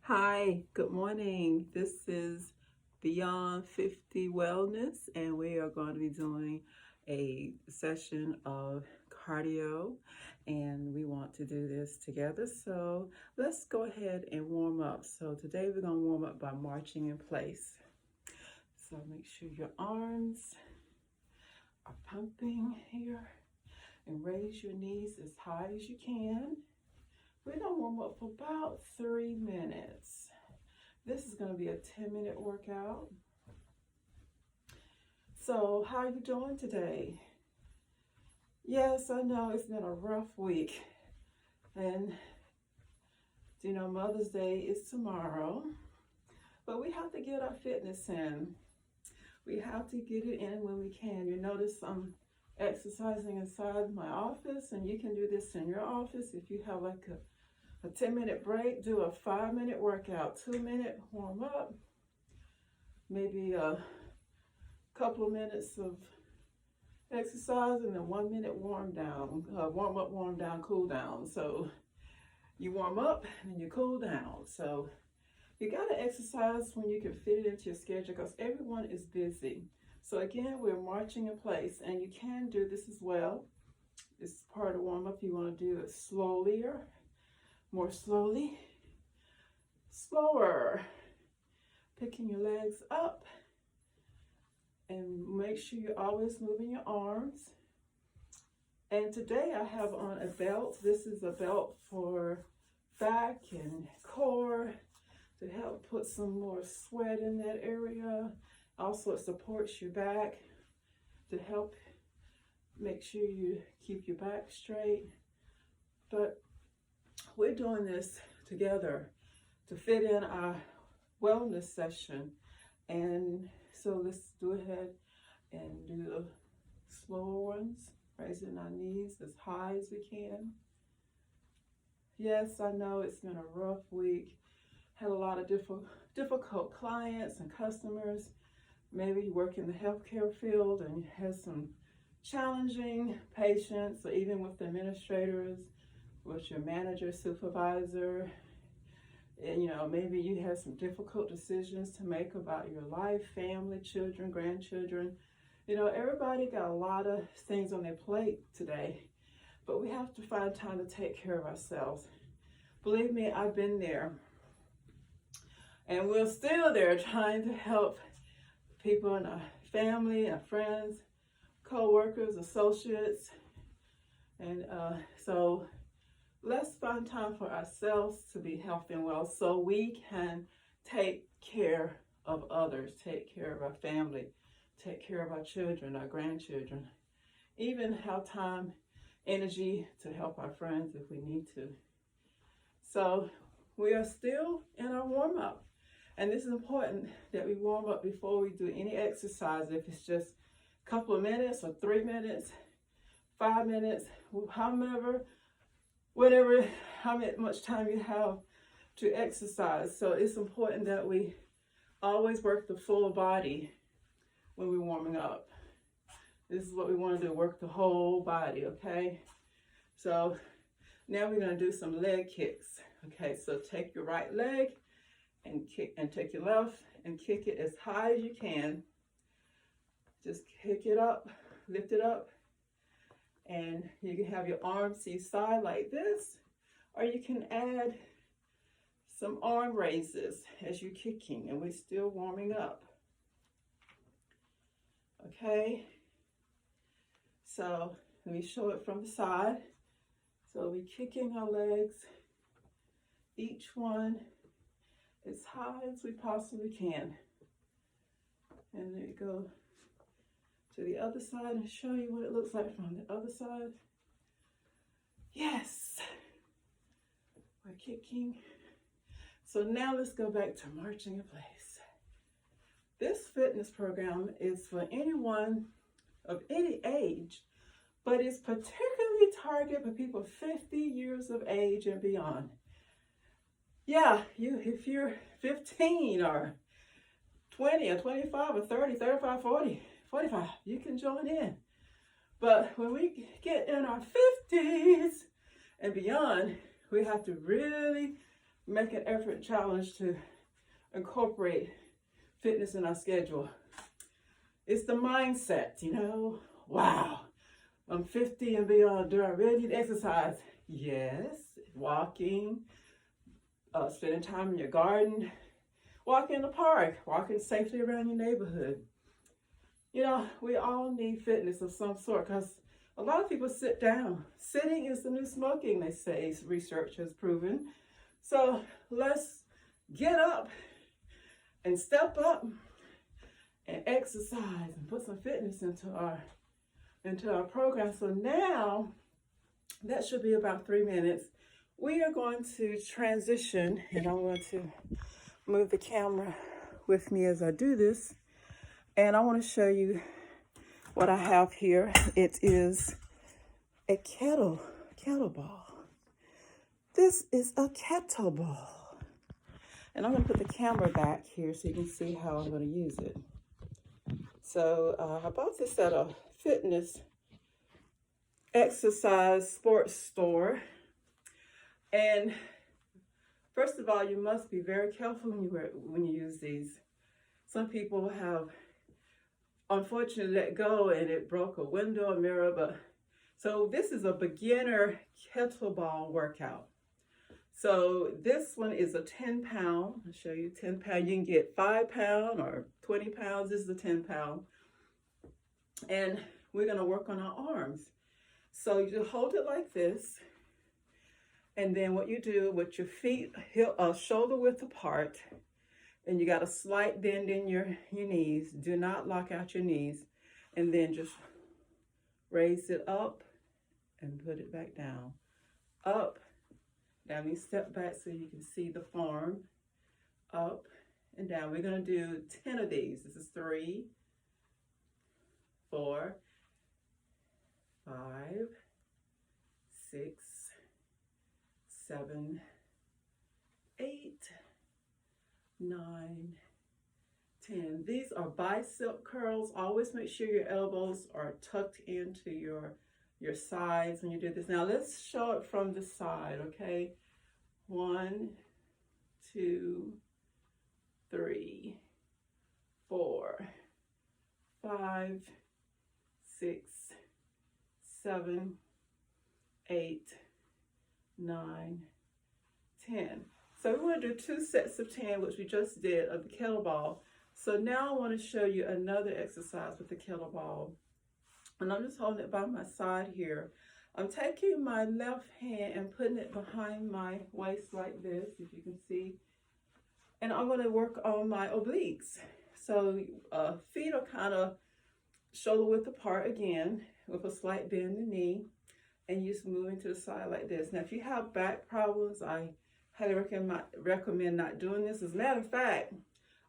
Hi, good morning. This is Beyond 50 Wellness, and we are going to be doing a session of cardio, and we want to do this together. So let's go ahead and warm up. So today we're going to warm up by marching in place. So make sure your arms are pumping here and raise your knees as high as you can. We're going to warm up for about 3 minutes. This is going to be a 10-minute workout. So how are you doing today? Yes, I know it's been a rough week. And, Mother's Day is tomorrow. But we have to get our fitness in. We have to get it in when we can. You notice I'm exercising inside my office, and you can do this in your office. If you have like a 10-minute break, do a 5-minute workout, 2-minute warm up, maybe a couple of minutes of exercise, and then 1 minute warm down, warm up, warm down, cool down. So you warm up and you cool down. So you got to exercise when you can fit it into your schedule because everyone is busy. So again, we're marching in place, and you can do this as well. This is part of warm up. You want to do it slowly or more slowly, slower, picking your legs up, and make sure you're always moving your arms. And today I have on a belt. This is a belt for back and core to help put some more sweat in that area. Also, it supports your back to help make sure you keep your back straight. But we're doing this together to fit in our wellness session. And so let's go ahead and do the slower ones, raising our knees as high as we can. Yes, I know it's been a rough week. Had a lot of difficult clients and customers. Maybe you work in the healthcare field and you have some challenging patients, or even with the administrators, with your manager, supervisor. And maybe you have some difficult decisions to make about your life, family, children, grandchildren. Everybody got a lot of things on their plate today, but we have to find time to take care of ourselves. Believe me, I've been there. And we're still there trying to help people in our family, our friends, co-workers, associates. And so let's find time for ourselves to be healthy and well so we can take care of others, take care of our family, take care of our children, our grandchildren, even have time, energy to help our friends if we need to. So we are still in our warm-up. And this is important that we warm up before we do any exercise. If it's just a couple of minutes or 3 minutes, 5 minutes, however, whatever, how much time you have to exercise. So it's important that we always work the full body when we're warming up. This is what we want to do, work the whole body, okay? So now we're going to do some leg kicks. Okay, so take your right leg and kick, and take your left and kick it as high as you can. Just kick it up, lift it up. And you can have your arms to your side like this, or you can add some arm raises as you're kicking, and we're still warming up. Okay, so let me show it from the side. So we're kicking our legs, each one as high as we possibly can. And there you go. To the other side and show you what it looks like from the other side. Yes, we're kicking. So now let's go back to marching in place. This fitness program is for anyone of any age, but it's particularly targeted for people 50 years of age and beyond. Yeah, if you're 15 or 20 or 25 or 30, 35, 40, 45, you can join in. But when we get in our 50s and beyond, we have to really make an effort challenge to incorporate fitness in our schedule. It's the mindset, you know. Wow, I'm 50 and beyond. Do I really need to exercise? Yes. Walking, spending time in your garden, walking in the park, walking safely around your neighborhood. You know, we all need fitness of some sort because a lot of people sit down. Sitting is the new smoking, they say, research has proven. So let's get up and step up and exercise and put some fitness into our program. So now that should be about 3 minutes. We are going to transition, and I'm going to move the camera with me as I do this. And I want to show you what I have here. It is a kettle ball. This is a kettle ball. And I'm going to put the camera back here so you can see how I'm going to use it. So I bought this at a fitness exercise sports store. And first of all, you must be very careful when you use these. Some people have unfortunately let go and it broke a window, a mirror, so this is a beginner kettle ball workout. So this one is a 10 pound. I'll show you 10 pound. You can get 5 pound or 20 pounds. This is a 10 pound. And we're gonna work on our arms. So you hold it like this. And then what you do with your feet shoulder width apart, and you got a slight bend in your knees. Do not lock out your knees. And then just raise it up and put it back down. Up. Now we step back so you can see the form. Up and down. We're going to do 10 of these. This is 3, 4, 5, 6, 7, 8, 9, 10. These are bicep curls. Always make sure your elbows are tucked into your sides when you do this. Now let's show it from the side, okay? 1, 2, 3, 4, 5, 6, 7, 8, 9, 10. So we want to do 2 sets of 10, which we just did, of the kettlebell. So now I want to show you another exercise with the kettlebell. And I'm just holding it by my side here. I'm taking my left hand and putting it behind my waist like this, if you can see. And I'm going to work on my obliques. So feet are kind of shoulder width apart again, with a slight bend in the knee. And you just moving to the side like this. Now, if you have back problems, I highly recommend not doing this. As a matter of fact,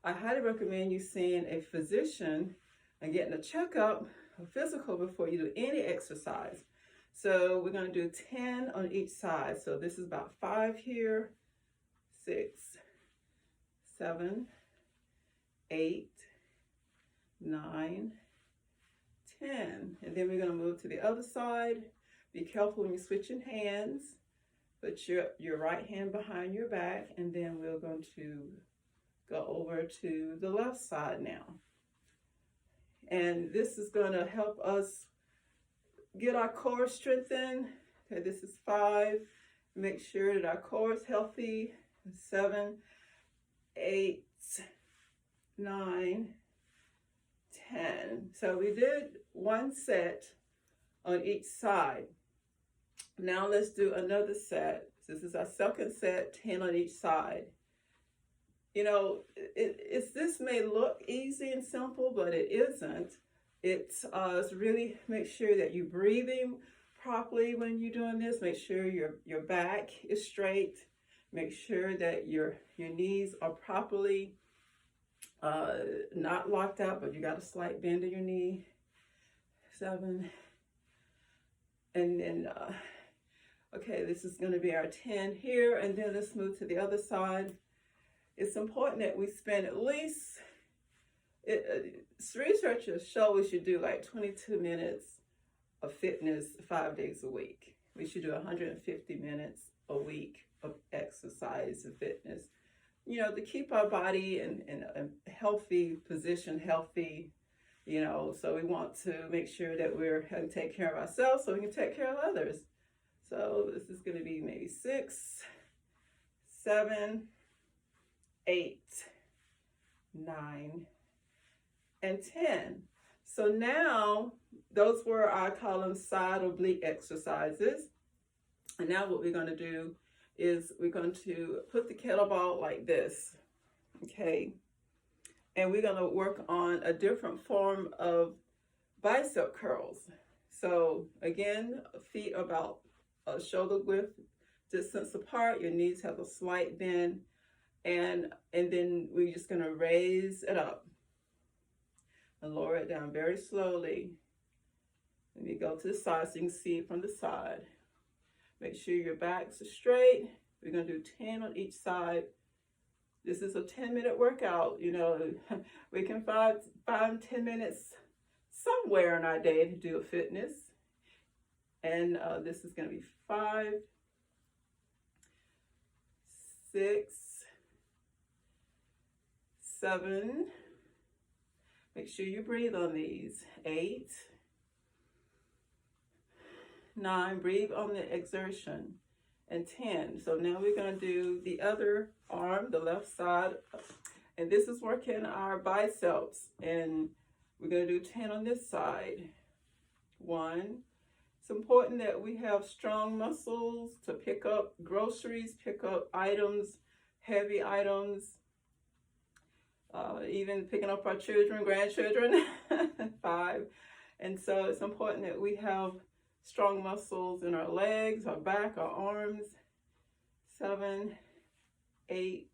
I highly recommend you seeing a physician and getting a checkup, a physical, before you do any exercise. So we're going to do 10 on each side. So this is about 5 here, 6, 7, 8, 9, 10. And then we're going to move to the other side. Be careful when you're switching hands. Put your right hand behind your back, and then we're going to go over to the left side now. And this is going to help us get our core strengthened. Okay, this is 5. Make sure that our core is healthy. 7, 8, 9, 10. So we did 1 set on each side. Now let's do another set. This is our second set, 10 on each side. You know, this may look easy and simple, but it isn't. It's really make sure that you're breathing properly when you're doing this. Make sure your back is straight. Make sure that your knees are properly not locked out, but you got a slight bend in your knee. 7. And then, okay, this is going to be our 10 here. And then let's move to the other side. It's important that we spend at least, researchers show we should do like 22 minutes of fitness 5 days a week. We should do 150 minutes a week of exercise and fitness, you know, to keep our body in a healthy position, healthy, you know, so we want to make sure that we're going to take care of ourselves so we can take care of others. So this is going to be maybe 6, 7, 8, 9, and 10. So now those were, I call them side oblique exercises. And now what we're going to do is we're going to put the kettlebell like this, okay? And we're going to work on a different form of bicep curls. So again, feet about shoulder width distance apart. Your knees have a slight bend, and then we're just going to raise it up and lower it down very slowly. Let me go to the side so you can see it from the side. Make sure your backs are straight. We're going to do 10 on each side. This is a 10-minute workout. You know, we can find 10 minutes somewhere in our day to do a fitness. And this is going to be 5, 6, 7. Make sure you breathe on these. 8, 9. Breathe on the exertion. And 10. So now we're going to do the other arm, the left side. And this is working our biceps. And we're going to do 10 on this side. 1. It's important that we have strong muscles to pick up groceries, pick up items, heavy items, even picking up our children, grandchildren. 5. And so it's important that we have strong muscles in our legs, our back, our arms. 7, 8,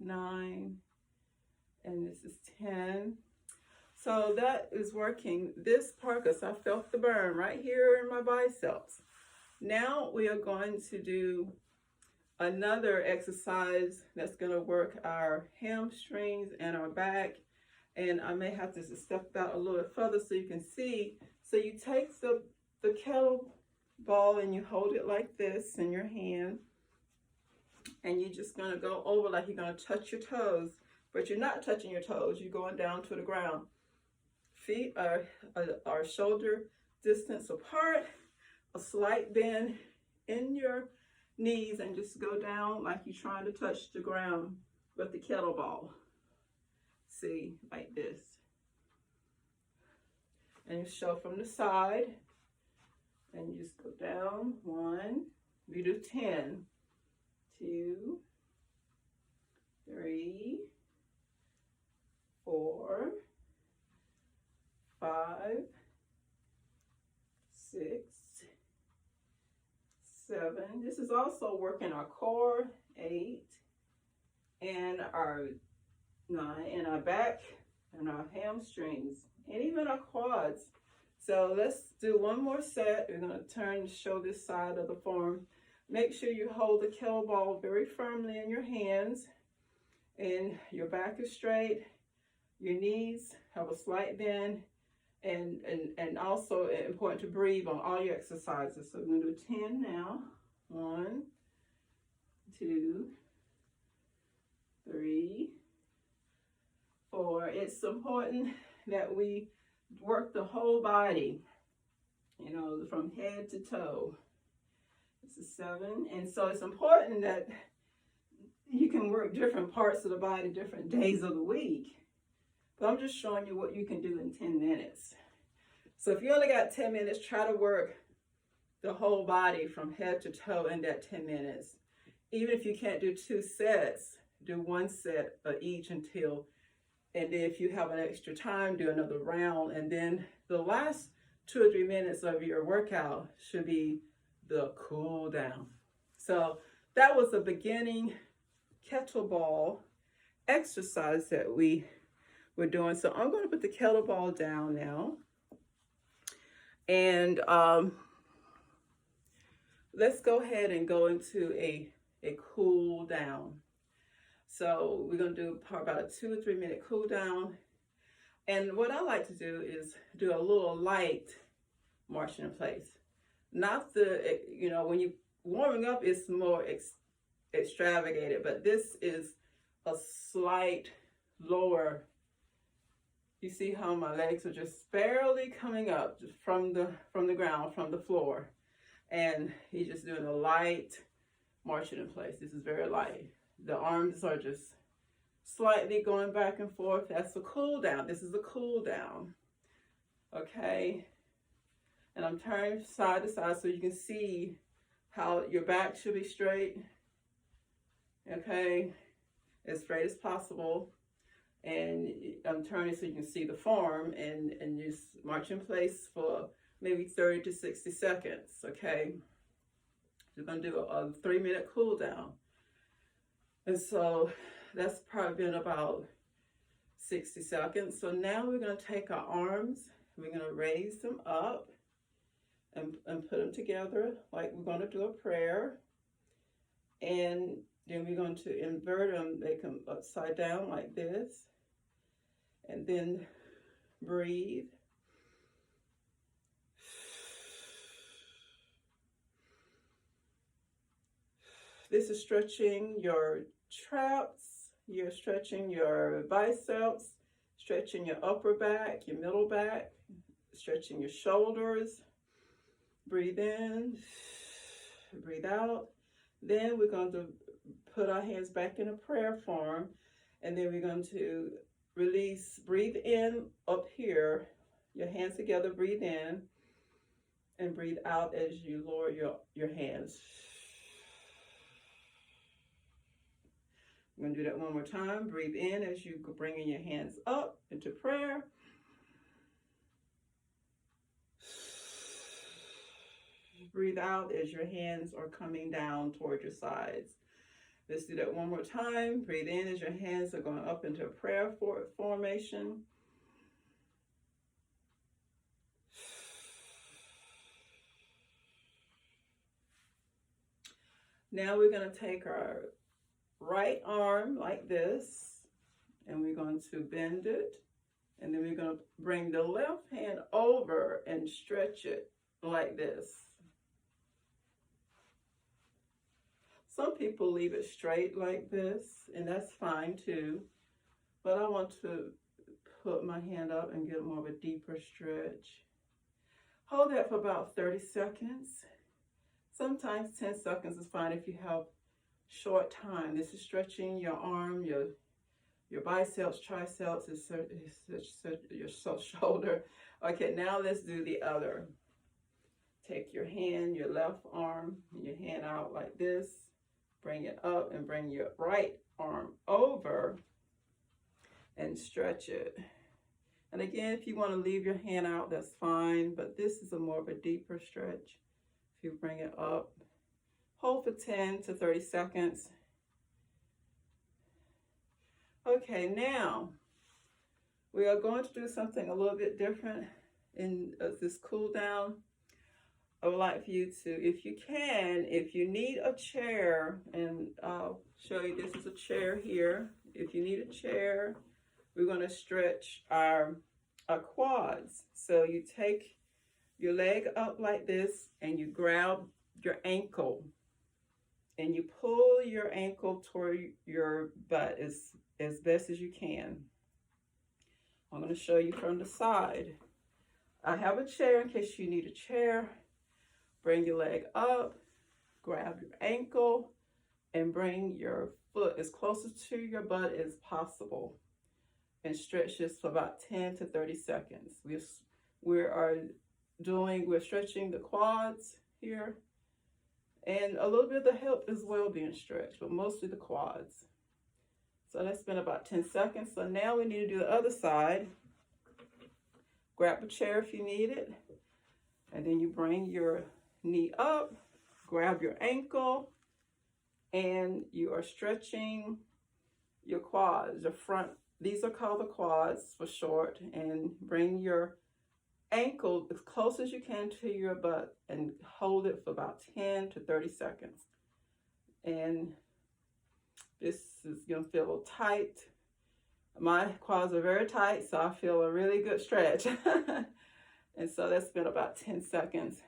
9, and this is 10. So that is working this part because I felt the burn right here in my biceps. Now we are going to do another exercise that's going to work our hamstrings and our back. And I may have to step out a little further so you can see. So you take the kettle ball and you hold it like this in your hand. And you're just going to go over like you're going to touch your toes. But you're not touching your toes. You're going down to the ground. Feet are shoulder distance apart. A slight bend in your knees and just go down like you're trying to touch the ground with the kettlebell. See, like this. And you show from the side. And you just go down. 1. We do 10. 2, 3, 4, 5, 6, 7. This is also working our core. 8, and our 9, and our back, and our hamstrings, and even our quads. So let's do one more set. We're going to turn and show this side of the form. Make sure you hold the kettlebell very firmly in your hands, and your back is straight. Your knees have a slight bend, and also important to breathe on all your exercises. So we're going to do 10 now. 1, 2, 3, 4. It's important that we work the whole body, you know, from head to toe. This is 7. And so it's important that you can work different parts of the body, different days of the week. But I'm just showing you what you can do in 10 minutes. So if you only got 10 minutes, try to work the whole body from head to toe in that 10 minutes. Even if you can't do 2 sets, do 1 set of each until, and then if you have an extra time, do another round. And then the last 2 or 3 minutes of your workout should be the cool down. So that was the beginning kettlebell exercise that we were doing. So I'm going to put the kettlebell down now. And let's go ahead and go into a cool down. So we're going to do about a 2 or 3 minute cool down. And what I like to do is do a little light marching in place. Not the, you know, when you warming up is more extravagated, but this is a slight lower. You see how my legs are just barely coming up from the ground, from the floor. And he's just doing a light marching in place. This is very light. The arms are just slightly going back and forth. That's a cool down. This is a cool down. Okay. And I'm turning side to side so you can see how your back should be straight. Okay. As straight as possible. And I'm turning so you can see the form, and just march in place for maybe 30 to 60 seconds, okay? You're gonna do a 3-minute cool down. And so that's probably been about 60 seconds. So now we're gonna take our arms, we're gonna raise them up and put them together like we're gonna do a prayer. And then we're going to invert them, make them upside down like this. And then breathe. This is stretching your traps, you're stretching your biceps, stretching your upper back, your middle back, stretching your shoulders. Breathe in, breathe out. Then we're going to put our hands back in a prayer form, and then we're going to release, breathe in up here, your hands together, breathe in, and breathe out as you lower your hands. I'm going to do that one more time. Breathe in as you bring in your hands up into prayer. Breathe out as your hands are coming down toward your sides. Let's do that one more time. Breathe in as your hands are going up into a prayer formation. Now we're going to take our right arm like this, and we're going to bend it. And then we're going to bring the left hand over and stretch it like this. Some people leave it straight like this, and that's fine too. But I want to put my hand up and get more of a deeper stretch. Hold that for about 30 seconds. Sometimes 10 seconds is fine if you have short time. This is stretching your arm, your biceps, triceps, your shoulder. Okay, now let's do the other. Take your hand, your left arm, and your hand out like this. Bring it up and bring your right arm over and stretch it. And again, if you want to leave your hand out, that's fine, but this is a more of a deeper stretch. If you bring it up, hold for 10 to 30 seconds. Okay, now we are going to do something a little bit different in this cool down. I would like for you to, if you can, if you need a chair, and I'll show you, this is a chair here. If you need a chair, we're going to stretch our quads. So you take your leg up like this, and you grab your ankle, and you pull your ankle toward your butt as best as you can. I'm going to show you from the side. I have a chair in case you need a chair. Bring your leg up, grab your ankle, and bring your foot as close to your butt as possible. And stretch this for about 10 to 30 seconds. We're stretching the quads here, and a little bit of the hip as well being stretched, but mostly the quads. So that's been about 10 seconds. So now we need to do the other side. Grab a chair if you need it, and then you bring your knee up, grab your ankle, and you are stretching your quads, your front. These are called the quads for short, and bring your ankle as close as you can to your butt and hold it for about 10 to 30 seconds. And this is gonna feel a little tight. My quads are very tight, so I feel a really good stretch. And so that's been about 10 seconds.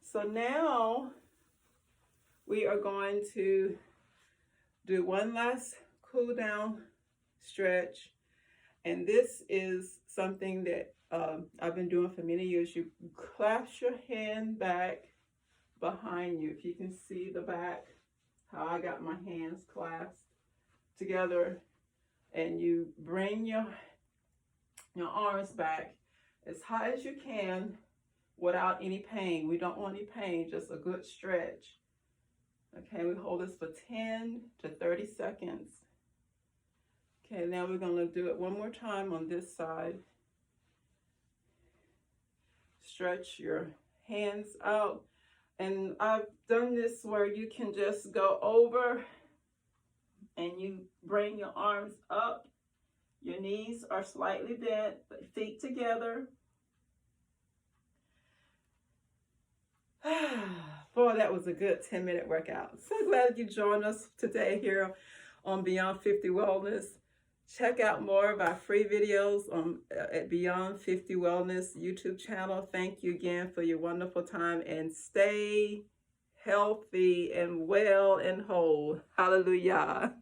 So now we are going to do one last cool down stretch. And this is something that I've been doing for many years. You clasp your hand back behind you. If you can see the back, how I got my hands clasped together, and you bring your arms back as high as you can without any pain. We don't want any pain, just a good stretch. Okay, we hold this for 10 to 30 seconds. Okay, now we're going to do it one more time on this side. Stretch your hands out. And I've done this where you can just go over and you bring your arms up. Your knees are slightly bent, feet together. Boy, that was a good 10-minute workout. So glad you joined us today here on Beyond 50 Wellness. Check out more of our free videos at Beyond 50 Wellness YouTube channel. Thank you again for your wonderful time, and stay healthy and well and whole. Hallelujah.